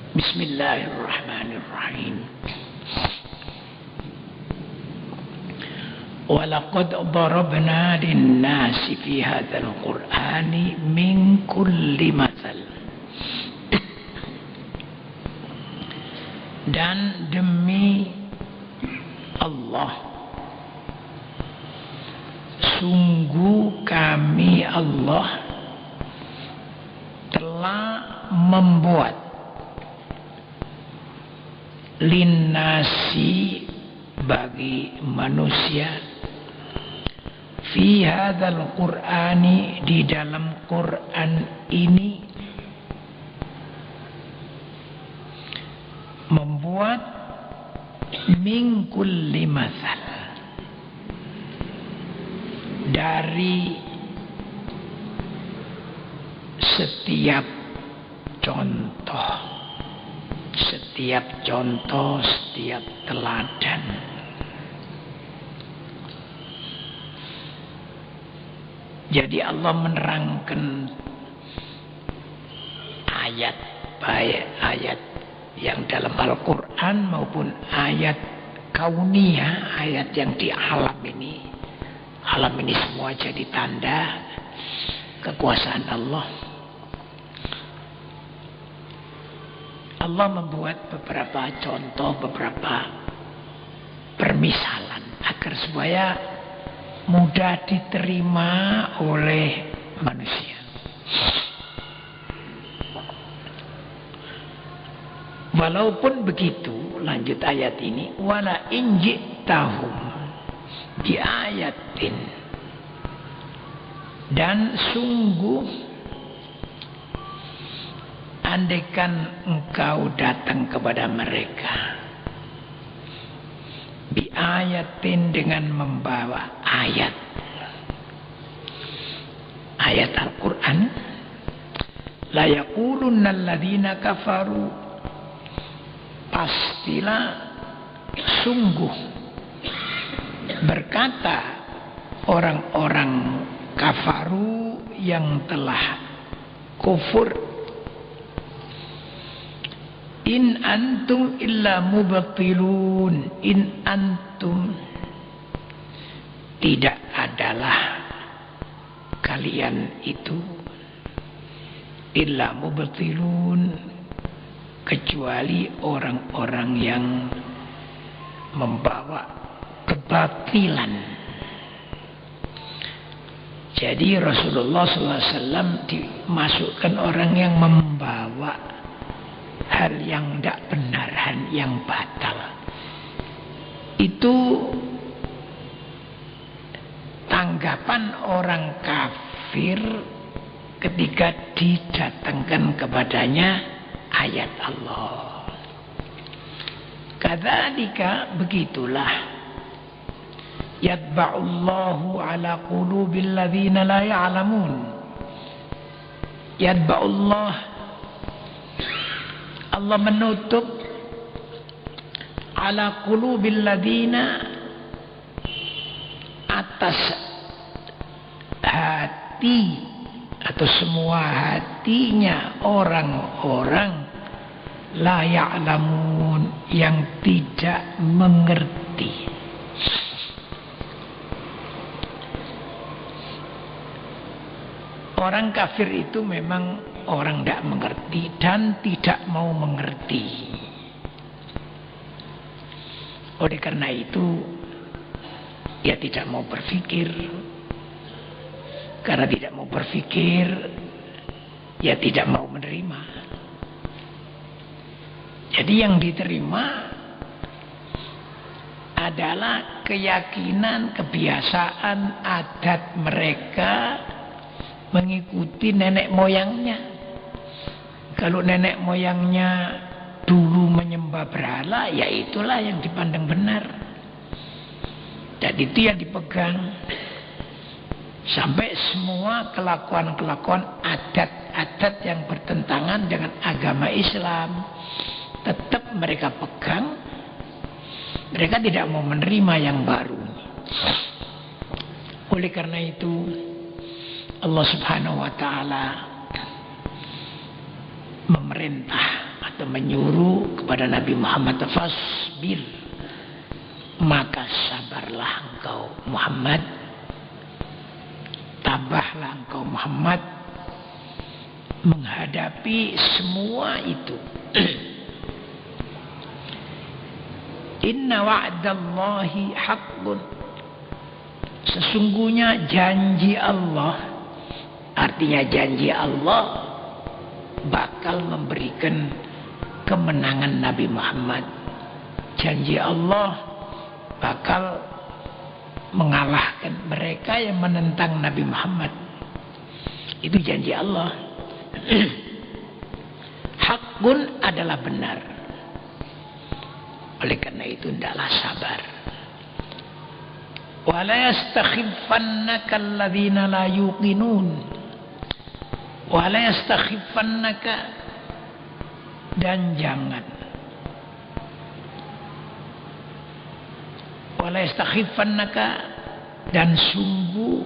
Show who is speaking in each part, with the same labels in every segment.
Speaker 1: Bismillahirrahmanirrahim. Walaqad darabna lin-nasi fi hadzal Qur'ani min kulli matsal. Dan demi Allah, sungguh kami Allah telah membuat linnasi bagi manusia fi hadzal Qur'ani di dalam Quran ini membuat min kulli matsal dari setiap contoh, setiap teladan. Jadi Allah menerangkan ayat, baik ayat yang dalam Al-Quran maupun ayat kauniyah, ayat yang di alam ini. Alam ini semua jadi tanda kekuasaan Allah. Allah membuat beberapa contoh, beberapa permisalan agar supaya mudah diterima oleh manusia. Walaupun begitu, lanjut ayat ini, wala in ji'tahum bi ayatin, dan sungguh andaikan engkau datang kepada mereka bi ayatin dengan membawa ayat Al-Quran, la yaqulunna alladhina kafaru, pastilah sungguh berkata orang-orang kafaru yang telah kufur, in antum illa mubtilun, in antum tidak adalah kalian itu illa mubtilun, kecuali orang-orang yang membawa kebatilan. Jadi Rasulullah SAW dimasukkan orang yang membawa hal yang tidak benar, hal yang batal. Itu tanggapan orang kafir ketika didatangkan kepadanya ayat Allah. Kadzalika, begitulah, yatba'ullahu ala qulubil ladzina la ya'lamun. Yatba'ullah, Allah menutup ala qulubil ladzina, atas hati atau semua hatinya orang-orang la ya'lamun, yang tidak mengerti. Orang kafir itu memang orang tidak mengerti dan tidak mau mengerti. Oleh karena itu dia tidak mau berpikir. Karena tidak mau berpikir, ya tidak mau menerima. Jadi yang diterima adalah keyakinan, kebiasaan, adat mereka mengikuti nenek moyangnya. Kalau nenek moyangnya dulu menyembah berhala, ya itulah yang dipandang benar. Dan itu yang dipegang. Sampai semua kelakuan-kelakuan adat-adat yang bertentangan dengan agama Islam tetap mereka pegang. Mereka tidak mau menerima yang baru. Oleh karena itu Allah Subhanahu wa ta'ala memerintah atau menyuruh kepada Nabi Muhammad, fasbir, maka sabarlah engkau Muhammad, tabahlah engkau Muhammad menghadapi semua itu. Inna wa'dallahi haqqun, sesungguhnya janji Allah, artinya janji Allah bakal memberikan kemenangan Nabi Muhammad. Janji Allah bakal mengalahkan mereka yang menentang Nabi Muhammad. Itu janji Allah. Hakun adalah benar. Oleh karena itu hendaklah sabar. Wala yastakhifannaka alladhina la yuqinun. Wala yastakhifannaka, dan jangan. Wala yastakhifannaka, dan sungguh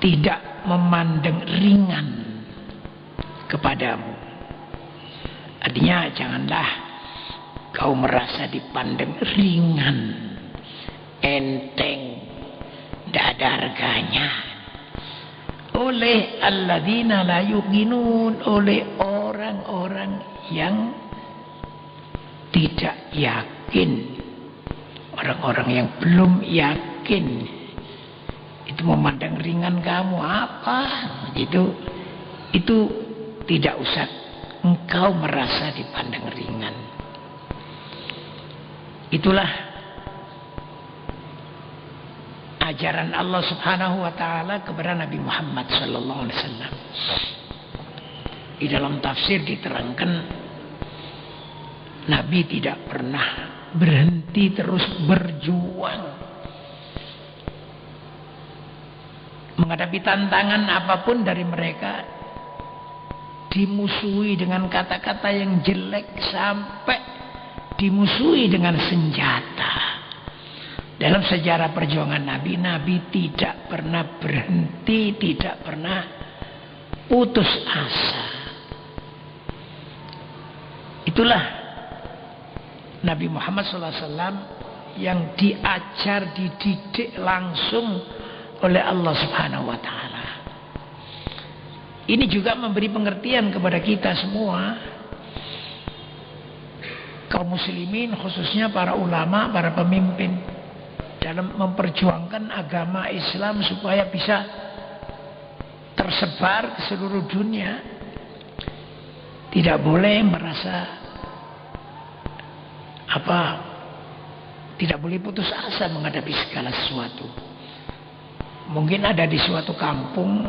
Speaker 1: tidak memandang ringan kepadamu. Artinya janganlah kau merasa dipandang ringan, enteng, tidak ada harganya oleh alladzina la yuqinun, oleh orang-orang yang tidak yakin, orang-orang yang belum yakin. Itu memandang ringan kamu apa gitu, itu tidak usah engkau merasa dipandang ringan. Itulah ajaran Allah Subhanahu wa taala kepada Nabi Muhammad sallallahu alaihi wasallam. Di dalam tafsir diterangkan, Nabi tidak pernah berhenti, terus berjuang menghadapi tantangan apapun dari mereka, dimusuhi dengan kata-kata yang jelek, sampai dimusuhi dengan senjata. Dalam sejarah perjuangan Nabi, Nabi tidak pernah berhenti, tidak pernah putus asa. Itulah Nabi Muhammad SAW yang diajar, dididik langsung oleh Allah Subhanahu wa taala. Ini juga memberi pengertian kepada kita semua, kaum muslimin, khususnya para ulama, para pemimpin, dalam memperjuangkan agama Islam supaya bisa tersebar ke seluruh dunia. Tidak boleh merasa tidak boleh putus asa menghadapi segala sesuatu. Mungkin ada di suatu kampung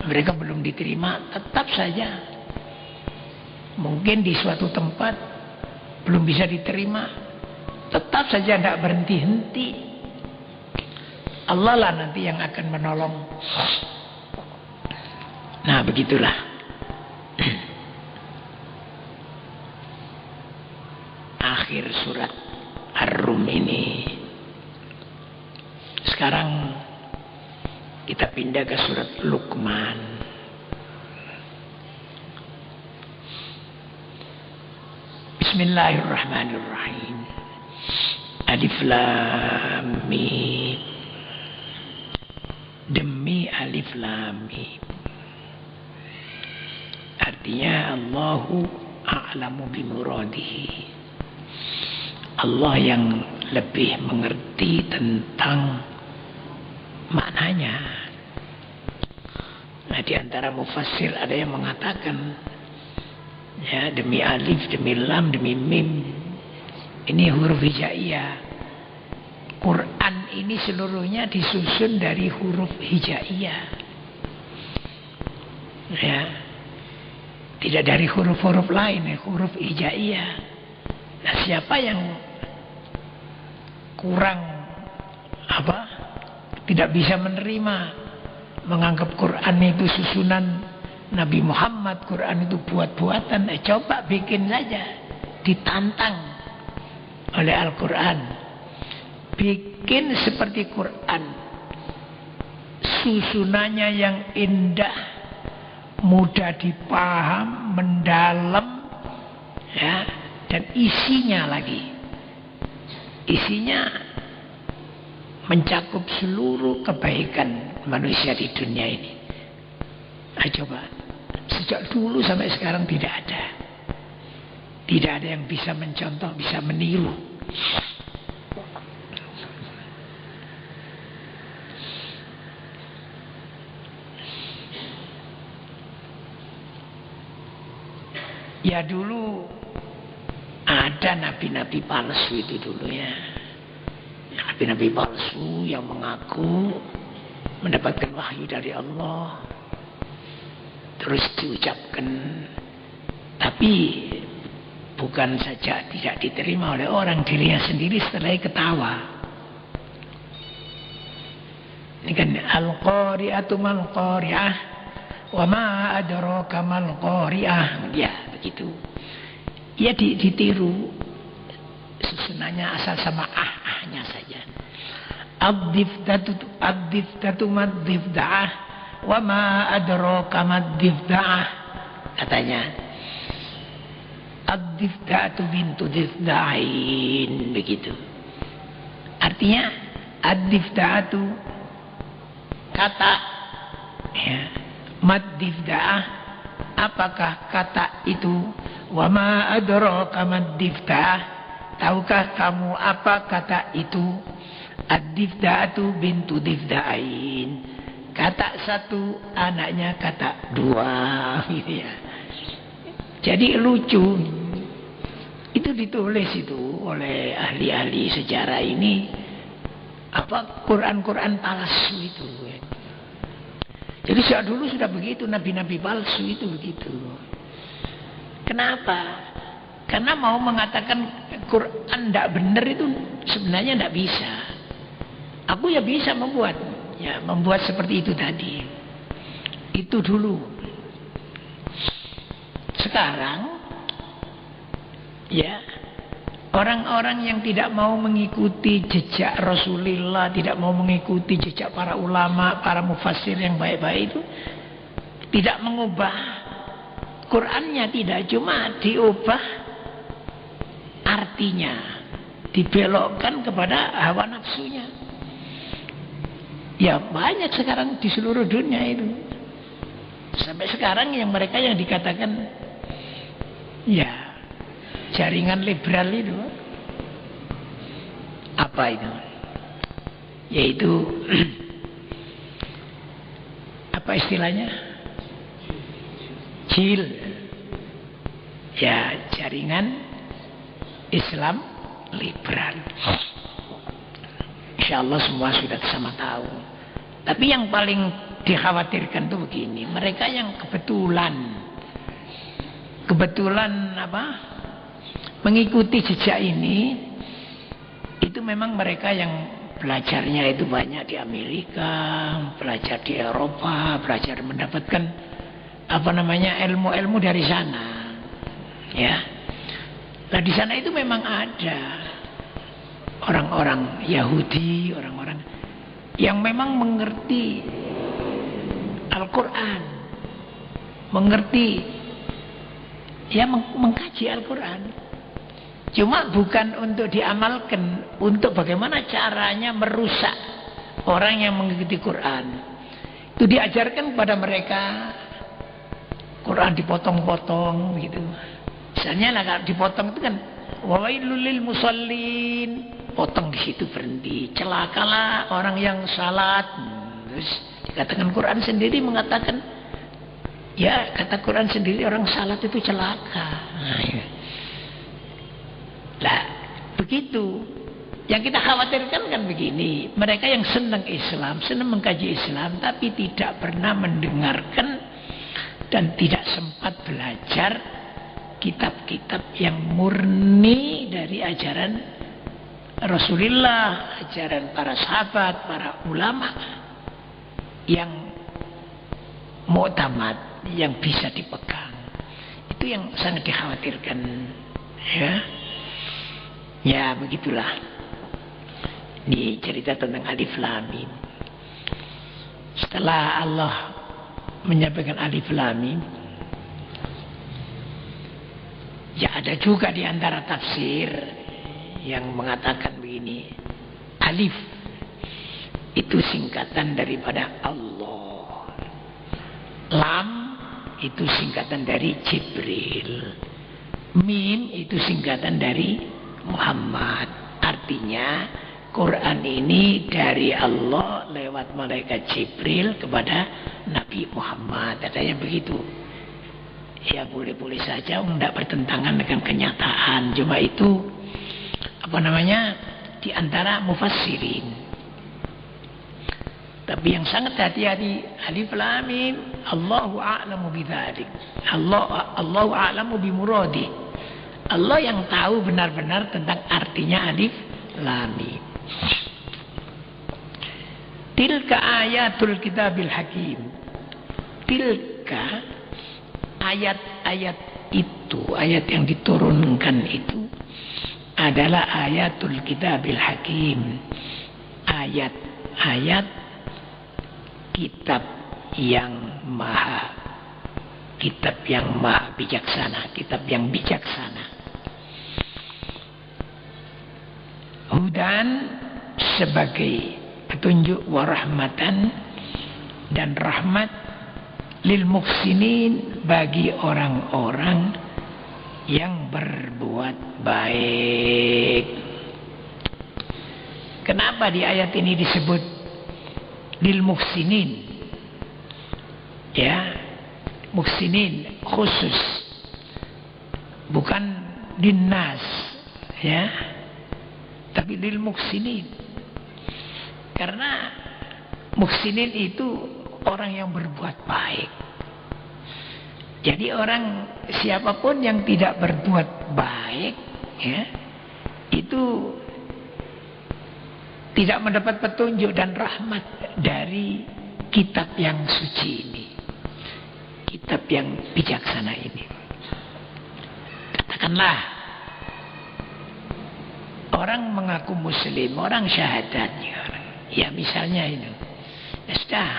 Speaker 1: mereka belum diterima, tetap saja. Mungkin di suatu tempat belum bisa diterima, tetap saja tidak berhenti-henti. Allah lah nanti yang akan menolong. Nah, begitulah. Akhir surat Ar-Rum ini. Sekarang kita pindah ke surat Luqman. Bismillahirrahmanirrahim. Alif Lam Mim. Demi Alif Lam Mim. Artinya Allahu a'lamu bimuradihi. Allah yang lebih mengerti tentang maknanya. Nah, di antara mufassir ada yang mengatakan, ya, demi alif, demi lam, demi mim, ini huruf hijaiyah. Quran ini seluruhnya disusun dari huruf hijaiyah, ya, tidak dari huruf-huruf lain, ya, huruf hijaiyah. Nah, siapa yang kurang tidak bisa menerima, menganggap Quran itu susunan Nabi Muhammad, Quran itu buat-buatan, coba bikin saja, ditantang oleh Al-Quran, bikin seperti Quran, susunannya yang indah, mudah dipaham, mendalam, ya, dan isinya lagi. Isinya mencakup seluruh kebaikan manusia di dunia ini. Nah, coba, sejak dulu sampai sekarang tidak ada. Tidak ada yang bisa mencontoh, bisa meniru. Ya dulu ada nabi-nabi palsu itu dulu ya. Nabi-nabi palsu yang mengaku mendapatkan wahyu dari Allah. Terus diucapkan. Tapi bukan saja tidak diterima oleh orang, dirinya sendiri setelah ketawa. Ini kan al-qari'atu mal-qari'ah wa ma adraka mal-qari'ah. Ya, begitu. Ya ditiru. Susunannya asal sama ahnya saja. Ad-diftatu mad-difta'ah wa ma adraka mad-difta'ah. Katanya ad-difta'atu bintu difta'in, begitu. Artinya ad-difta'atu kata, ya, mad-difta'ah, apakah kata itu? Wa ma adraka mad-difta'ah, tahukah kamu apa kata itu? Ad-difta'atu bintu difta'in, kata satu anaknya kata dua, gitu ya. Jadi lucu. Itu ditulis itu oleh ahli-ahli sejarah ini, apa, Quran-Quran palsu itu. Jadi sejak dulu sudah begitu, nabi-nabi palsu itu begitu. Kenapa? Karena mau mengatakan Quran tidak benar itu sebenarnya tidak bisa. Aku ya bisa membuat, ya membuat seperti itu tadi. Itu dulu. Sekarang, ya, orang-orang yang tidak mau mengikuti jejak Rasulullah, tidak mau mengikuti jejak para ulama, para mufassir yang baik-baik itu, tidak mengubah Qurannya, tidak, cuma diubah artinya, dibelokkan kepada hawa nafsunya. Ya banyak sekarang di seluruh dunia itu. Sampai sekarang yang mereka yang dikatakan, ya, jaringan liberal itu, apa itu? Yaitu apa istilahnya? JIL. Ya, jaringan Islam liberal. Insyaallah semua sudah sama tahu. Tapi yang paling dikhawatirkan tuh begini, mereka yang kebetulan apa, mengikuti jejak ini, itu memang mereka yang belajarnya itu banyak di Amerika, belajar di Eropa, belajar mendapatkan apa namanya, ilmu-ilmu dari sana, ya. Nah di sana itu memang ada orang-orang Yahudi, orang-orang yang memang mengerti Al-Quran, mengerti, ya, mengkaji Al-Quran. Cuma bukan untuk diamalkan, untuk bagaimana caranya merusak orang yang mengikuti Quran. Itu diajarkan kepada mereka, Quran dipotong-potong gitu. Misalnya lah, kalau dipotong itu kan wawailul lil musallin, potong di situ berhenti. Celakalah orang yang salat. Terus dikatakan Quran sendiri mengatakan, ya, kata Quran sendiri orang salat itu celaka. Nah, ya. Lah, begitu. Yang kita khawatirkan kan begini, mereka yang senang Islam, senang mengkaji Islam, tapi tidak pernah mendengarkan dan tidak sempat belajar kitab-kitab yang murni dari ajaran Rasulullah, ajaran para sahabat, para ulama yang mu'tamad, yang bisa dipegang. Itu yang sangat dikhawatirkan, ya. Ya, begitulah. Ini cerita tentang Alif Lam Mim. Setelah Allah menyampaikan alif lam mim. Ya ada juga di antara tafsir yang mengatakan begini, alif itu singkatan daripada Allah, lam itu singkatan dari Jibril, mim itu singkatan dari Muhammad. Artinya Quran ini dari Allah lewat malaikat Jibril kepada Nabi Muhammad. Katanya begitu. Ya boleh-boleh saja, tidak bertentangan dengan kenyataan. Cuma itu di antara mufassirin. Tapi yang sangat hati-hati, alif lam mim, Allahu a'lamu bidzalik. Allahu a'lamu bimuradi. Allah yang tahu benar-benar tentang artinya alif lam mim. Tilka ayatul kitabil hakim. Tilka ayat-ayat itu, ayat yang diturunkan itu adalah ayatul kitabil hakim. Ayat-ayat kitab yang maha bijaksana, kitab yang bijaksana. Hudan sebagai petunjuk, warahmatan dan rahmat, lil muhsinin bagi orang-orang yang berbuat baik. Kenapa di ayat ini disebut lil muhsinin? Ya, muhsinin khusus, bukan linnas, ya, tapi lil muhsinin. Karena muhsinin itu orang yang berbuat baik. Jadi orang siapapun yang tidak berbuat baik, ya, itu tidak mendapat petunjuk dan rahmat dari kitab yang suci ini, kitab yang bijaksana ini. Katakanlah orang mengaku muslim, orang syahadat, ya misalnya itu, ya sudah,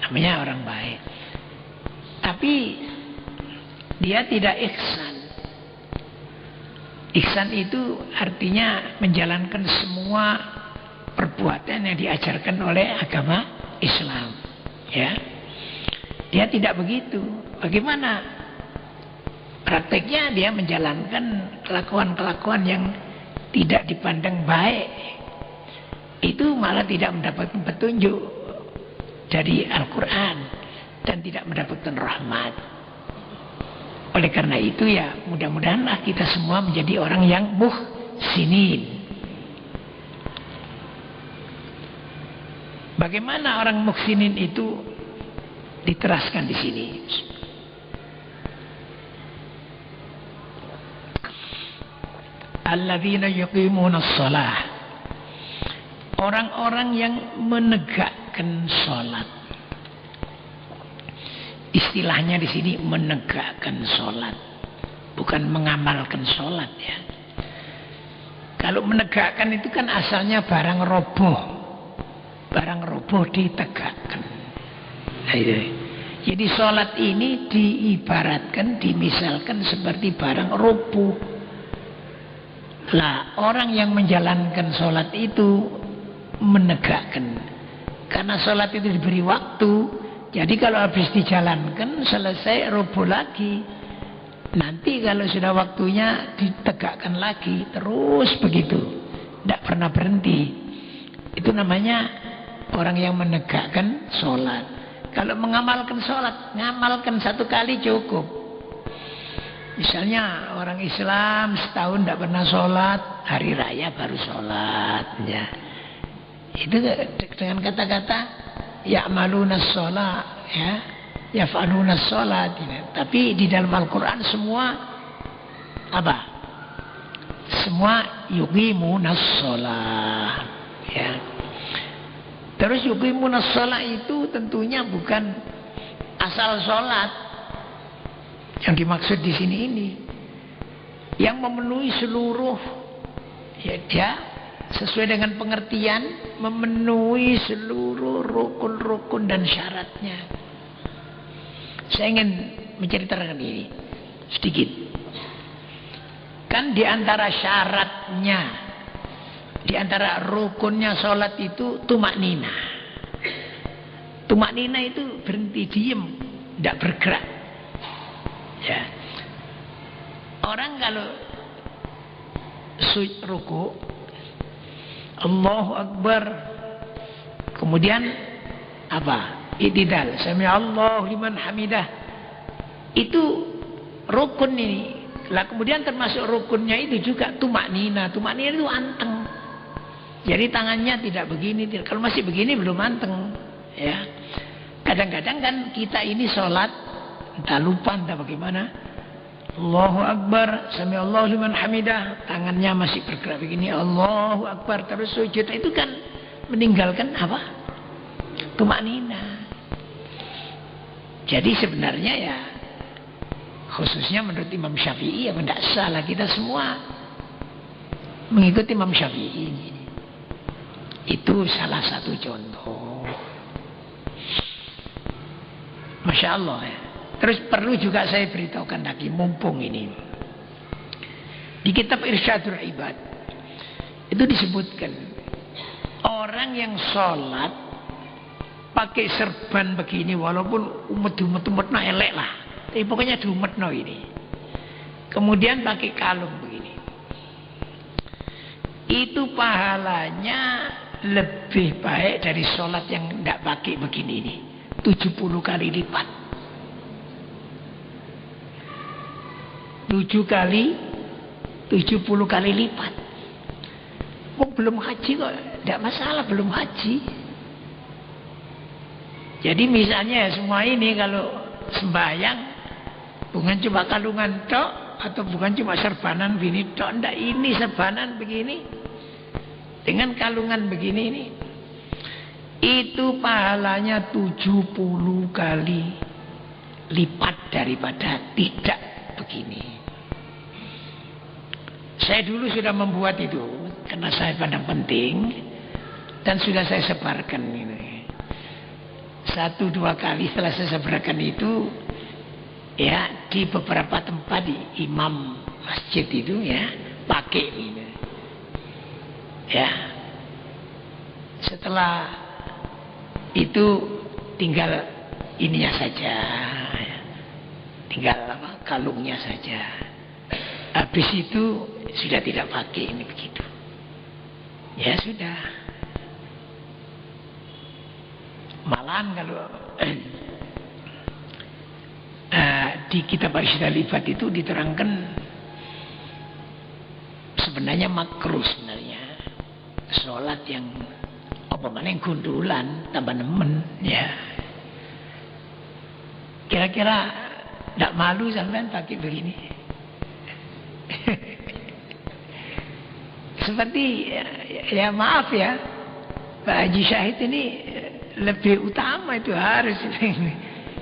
Speaker 1: namanya orang baik. Tapi dia tidak ihsan. Ihsan itu artinya menjalankan semua perbuatan yang diajarkan oleh agama Islam. Ya, dia tidak begitu. Bagaimana prakteknya? Dia menjalankan kelakuan-kelakuan yang tidak dipandang baik. Itu malah tidak mendapatkan petunjuk dari Al-Quran dan tidak mendapatkan rahmat. Oleh karena itu ya mudah-mudahanlah kita semua menjadi orang yang muhsinin. Bagaimana orang muhsinin itu diteraskan di sini? Alladzina yuqimunas shalah. Orang-orang yang menegakkan salat. Istilahnya di sini menegakkan sholat, bukan mengamalkan sholat, ya. Kalau menegakkan itu kan asalnya barang roboh ditegakkan. Nah, jadi sholat ini diibaratkan, dimisalkan seperti barang roboh. Lah orang yang menjalankan sholat itu menegakkan, karena sholat itu diberi waktu. Jadi kalau habis dijalankan selesai roboh lagi. Nanti kalau sudah waktunya ditegakkan lagi. Terus begitu. Tidak pernah berhenti. Itu namanya orang yang menegakkan sholat. Kalau mengamalkan sholat, ngamalkan satu kali cukup. Misalnya orang Islam setahun tidak pernah sholat, hari raya baru sholat. Ya. Itu dengan kata-kata ya'maluna sholat, ya, yaf'aluna sholat, ya. Tapi di dalam Al-Quran semua apa? Semua yuqimuna sholat, ya. Terus yuqimuna sholat itu tentunya bukan asal sholat. Yang dimaksud di sini ini yang memenuhi seluruh, ya, dia sesuai dengan pengertian memenuhi seluruh rukun-rukun dan syaratnya. Saya ingin menceritakan ini sedikit. Kan di antara syaratnya, di antara rukunnya sholat itu tumak nina. Tumak nina itu berhenti diem, tidak bergerak. Ya. Orang kalau ruku, Allahu Akbar, kemudian apa? I'tidal, sami Allahu liman hamidah. Itu rukun ini. Lah kemudian termasuk rukunnya itu juga tumak nina. Tumak nina itu anteng. Jadi tangannya tidak begini. Kalau masih begini belum anteng. Ya. Kadang-kadang kan kita ini sholat, entah lupa entah bagaimana. Allahu Akbar, sami Allahu liman hamidah. Tangannya masih bergerak begini. Allahu Akbar, terus sujud. Itu kan meninggalkan apa? Tumak nina. Jadi sebenarnya ya, khususnya menurut Imam Syafi'i, ya tidak salah kita semua mengikuti Imam Syafi'i. Itu salah satu contoh. Masya Allah ya. Terus perlu juga saya beritahukan lagi, mumpung ini. Di kitab Irsyadul Ibad itu disebutkan orang yang sholat pakai serban begini, walaupun umet-umet elek lah, tapi pokoknya diumetno ini. Kemudian pakai kalung begini. Itu pahalanya lebih baik dari sholat yang tidak pakai begini ini. 70 kali lipat. 70 kali lipat. Oh, belum haji kok. Tidak masalah, belum haji. Jadi misalnya semua ini kalau sembahyang, bukan cuma kalungan tok, atau bukan cuma serbanan begini tok. Tidak, ini serbanan begini dengan kalungan begini ini, itu pahalanya 70 kali lipat daripada tidak begini. Saya dulu sudah membuat itu karena saya pandang penting, dan sudah saya sebarkan ini. 1-2 kali setelah saya sebarkan itu, ya di beberapa tempat di imam masjid itu ya pakai ini. Ya, setelah itu tinggal ininya saja, tinggal apa, kalungnya saja. Habis itu sudah tidak pakai ini begitu. Ya sudah. Malahan kalau di kitab Irsyadul Ibad itu diterangkan sebenarnya makruh sebenarnya sholat yang apa mana yang gundulan tambah nemen ya. Kira-kira tidak malu sampean pakai begini? Seperti ya maaf ya, Pak Haji Syahid ini lebih utama itu harus.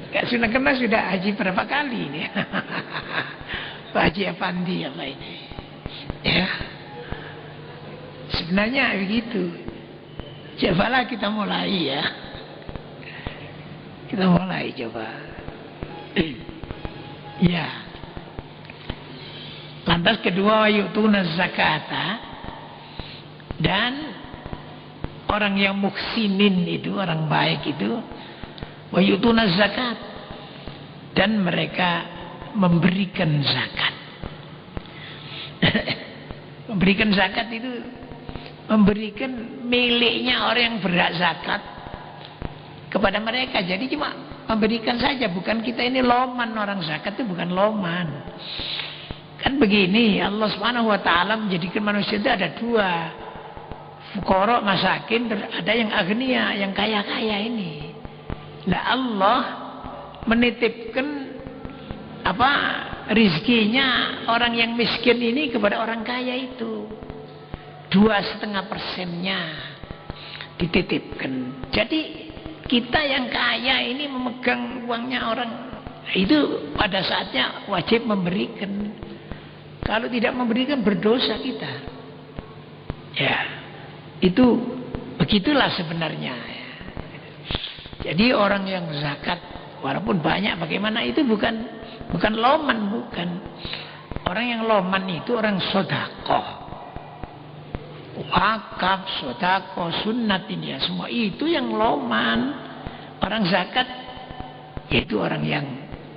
Speaker 1: Gak sudah kena sudah haji berapa kali ini. Pak Haji Afandi apa ini? Ya. Sebenarnya begitu. Cobalah kita mulai ya. Kita mulai coba. Ya. Lantas kedua, yu'tuna zakata. Dan orang yang muhsinin itu, orang baik itu, wa yu'tuna zakat, dan mereka memberikan zakat. Memberikan zakat itu memberikan miliknya orang yang berhak zakat kepada mereka. Jadi cuma memberikan saja, bukan kita ini loman. Orang zakat itu bukan loman. Kan begini, Allah Subhanahu wa taala menjadikan manusia itu ada dua. Fuqara, masakin, ada yang agnia, yang kaya-kaya ini. Nah, Allah menitipkan apa rizkinya orang yang miskin ini kepada orang kaya itu. 2,5%-nya dititipkan. Jadi kita yang kaya ini memegang uangnya orang itu, pada saatnya wajib memberikan. Kalau tidak memberikan berdosa kita. Ya, itu begitulah sebenarnya. Jadi orang yang zakat Walaupun banyak bagaimana itu bukan loman, bukan. Orang yang loman itu orang sodakoh, wakaf, sodakoh, sunat ini ya, semua itu yang loman. Orang zakat yaitu orang yang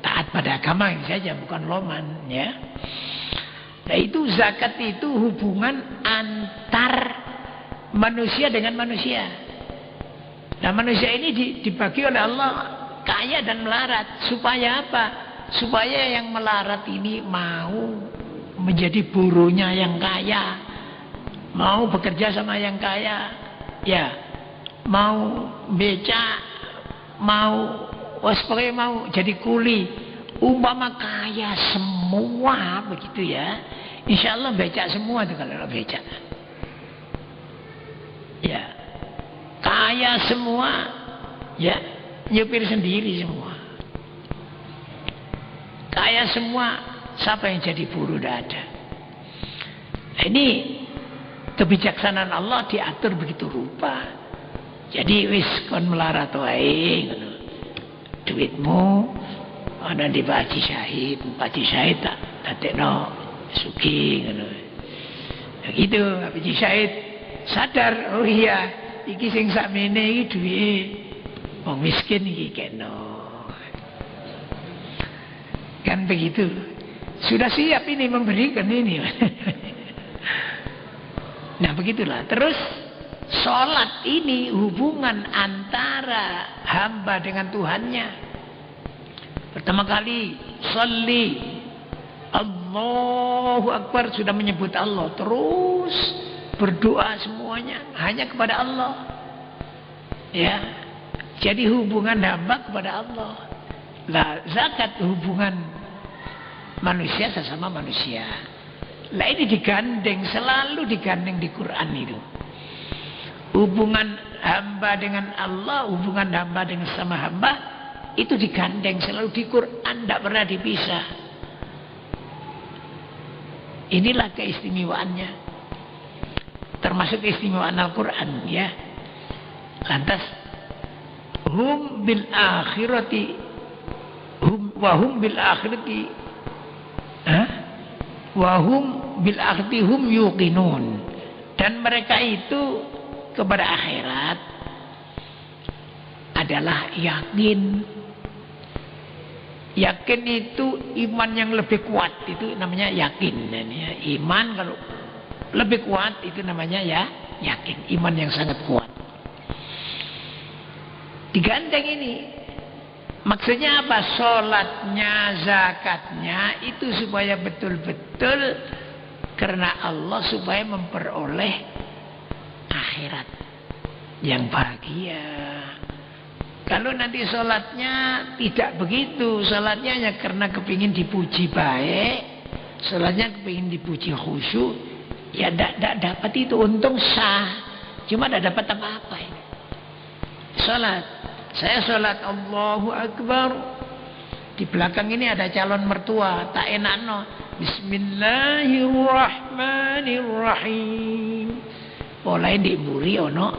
Speaker 1: taat pada agama ini saja, bukan loman ya. Nah itu zakat itu hubungan antar manusia dengan manusia. Nah manusia ini dibagi oleh Allah kaya dan melarat. Supaya apa? Supaya yang melarat ini mau menjadi burunya yang kaya, mau bekerja sama yang kaya, ya, mau becak, mau pokoknya mau jadi kuli. Umpama kaya semua begitu ya, insya Allah becak semua tuh kalau becak. Ya, kaya semua, ya, nyupir sendiri semua. Kaya semua, siapa yang jadi buruh? Tidak ada. Nah, ini kebijaksanaan Allah diatur begitu rupa. Jadi wis kon melarat wae ngono. Duitmu ana di Pak Haji Syahid tak dadekno sugih ngono. Begitu Pak Haji Syahid sadar, oh iya iki sing sakmene iki duwike wong miskin iki kena. Kan begitu. Sudah siap ini memberikan ini. Nah begitulah. Terus sholat ini hubungan antara hamba dengan Tuhannya. Pertama kali sholli, Allahu Akbar, sudah menyebut Allah. Terus berdoa semuanya hanya kepada Allah. Ya, jadi hubungan hamba kepada Allah. Lah zakat hubungan manusia sesama manusia. Lah ini digandeng, selalu digandeng di Quran itu. Hubungan hamba dengan Allah, hubungan hamba dengan sama hamba itu digandeng selalu di Quran, tidak pernah dipisah. Inilah keistimewaannya. Termasuk keistimewaan Al-Quran ya. Lantas hum bil akhirati wahum bil akhirati wahum bil akhirati hum yuqinun, dan mereka itu kepada akhirat adalah yakin. Yakin itu iman yang lebih kuat, itu namanya yakin. Dan ya, iman kalau lebih kuat itu namanya ya yakin, iman yang sangat kuat. Digandeng ini. Maksudnya apa? Sholatnya, zakatnya itu supaya betul-betul karena Allah, supaya memperoleh akhirat yang bahagia. Kalau nanti sholatnya tidak begitu, sholatnya hanya karena kepingin dipuji baik, sholatnya kepingin dipuji khusyuk, ya tidak dapat itu, untung sah, cuma tidak dapat apa-apa ini. Sholat. Saya sholat Allahu Akbar, di belakang ini ada calon mertua, tak enak no. Bismillahirrahmanirrahim. Mulai diburi ono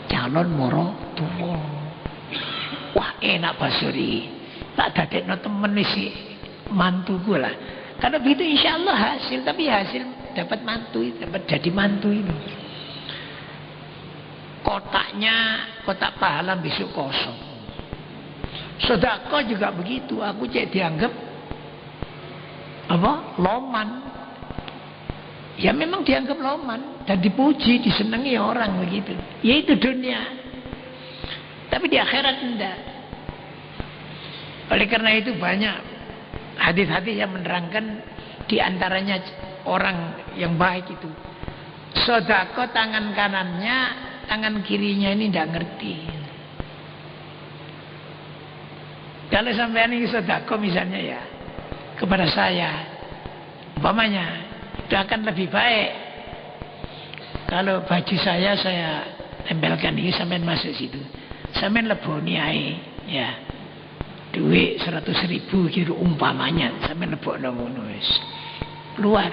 Speaker 1: calon mertua. Wah enak basuri. Tak dadekno temen isi mantuku lah. Karena begitu insya Allah hasil, tapi hasil dapat mantu, dapat jadi mantu itu. Kotaknya, kotak pahala besok kosong. Sedekah juga begitu. Aku cek dianggap apa? Loman. Ya memang dianggap loman dan dipuji, disenangi orang begitu. Ya itu dunia. Tapi di akhirat enggak. Oleh karena itu banyak hadis-hadis yang menerangkan, di antaranya orang yang baik itu sedekah tangan kanannya, tangan kirinya ini tidak ngerti. Kalau sampai ini sedekah misalnya ya kepada saya, umpamanya itu akan lebih baik kalau baju saya tempelkan ini sampai masuk situ, sampai leboni ae ya, duit 100.000 gitu umpamanya, sampai lebok ngono wis keluar.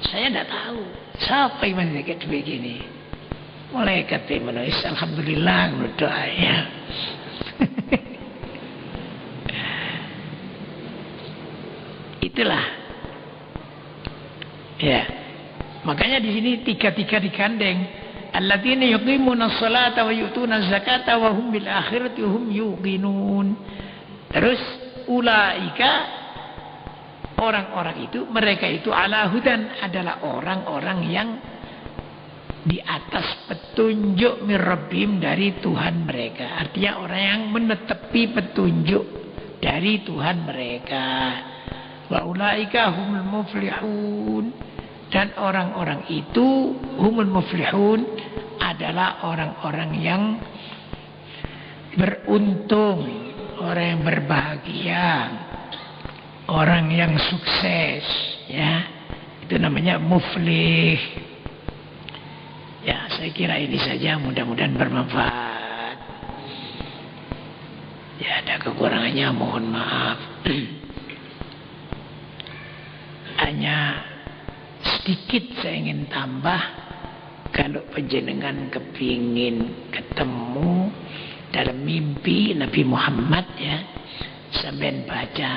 Speaker 1: Saya tidak tahu siapa yang menjaga duit gini. Mulai kata menulis alhamdulillah doa ya. Itulah. Ya. Makanya di sini tiga-tiga digandeng. Alladzina yuqimuna sholata wa yu'tuna zakata wa hum bil akhirati hum yuqinun. Terus ulaika, orang-orang itu, mereka itu ala hudan, adalah orang-orang yang di atas petunjuk mir rabbihim, dari Tuhan mereka. Artinya orang yang menetepi petunjuk dari Tuhan mereka. Wa ulaika humul muflihun, dan orang-orang itu humul muflihun adalah orang-orang yang beruntung, orang yang berbahagia, orang yang sukses, ya. Itu namanya muflih. Ya, saya kira ini saja, mudah-mudahan bermanfaat. Ya, ada kekurangannya mohon maaf. Hanya sedikit saya ingin tambah, kalau penjenengan kepingin ketemu dalam mimpi Nabi Muhammad, ya, sampean baca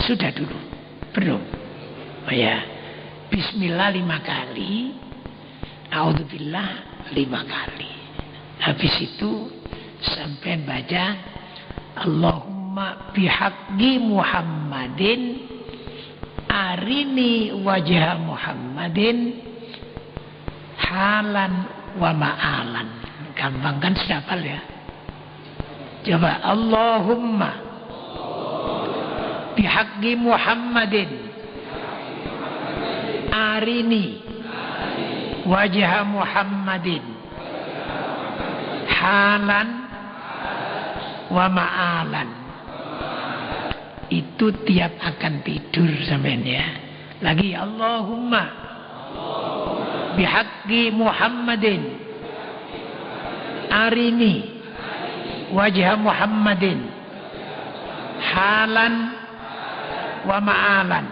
Speaker 1: sudah dulu belum? Oh ya, Bismillah 5 kali, A'udzubillah 5 kali. Habis itu sampai baca Allahumma bihaqqi Muhammadin arini wajah Muhammadin halan wa ma'alan. Gampang kan, sudah hafal ya? Coba Allahumma bihaqqi Muhammadin arini wajah Muhammadin halan wa ma'alan. Itu tiap akan tidur sampean ya. Lagi Allahumma bihaqqi Muhammadin arini wajah Muhammadin halan wa ma'alan.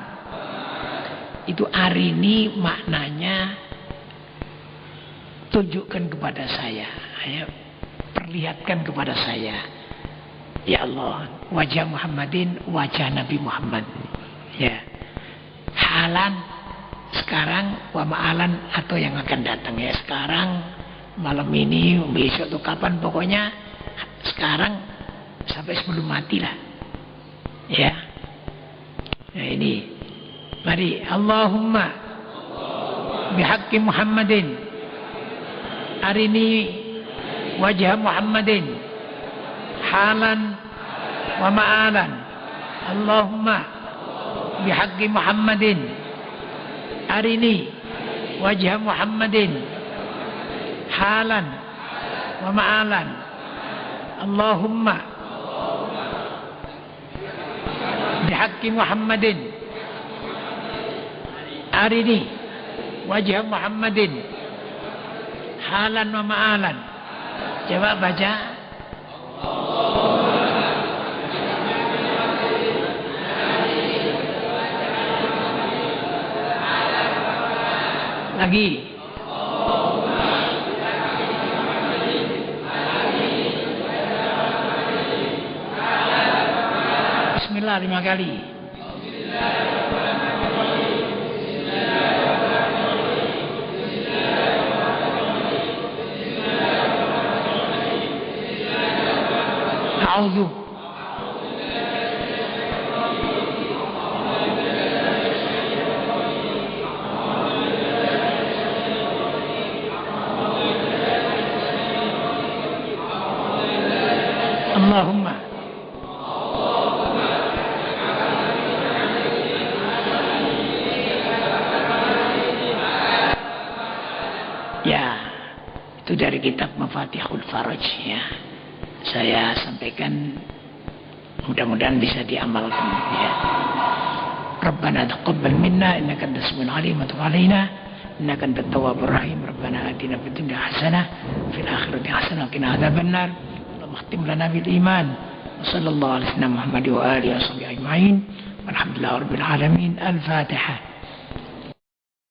Speaker 1: Itu arini maknanya tunjukkan kepada saya, ya, perlihatkan kepada saya, ya Allah, wajah Muhammadin, wajah Nabi Muhammad, ya. Halan sekarang, wa ma'alan atau yang akan datang, ya. Sekarang, malam ini, besok atau kapan, pokoknya sekarang sampai sebelum mati lah, ya. Nah ini, mari Allahumma bihaqqi Muhammadin arini wajah Muhammadin halan wa ma'alan. Allahumma bihaqqi Muhammadin arini wajah Muhammadin halan wa ma'alan. Allahumma bihaqqi Muhammadin arini wajah Muhammadin halan wa ma'alan. Coba baca. Lagi. Bismillah 5 kali. A'udzu. Allahumma. Ya, itu dari kitab Mafatihul Faraj, ya. Saya sampaikan, mudah-mudahan bisa diamalkan, ya. Rabbana taqabbal minna innaka antas samiul alim wa tub alaina innaka antat tawwabur rahim. Rabbana atina fid dunya hasanah fil akhirati hasanah wa qina adzabannar. Allahumma khtim lana bil iman. Wa sallallahu alaihi wa sallam Muhammad wa alihi wa sahbihi ajma'in. Walhamdulillahirabbil alamin. Al-Fatihah.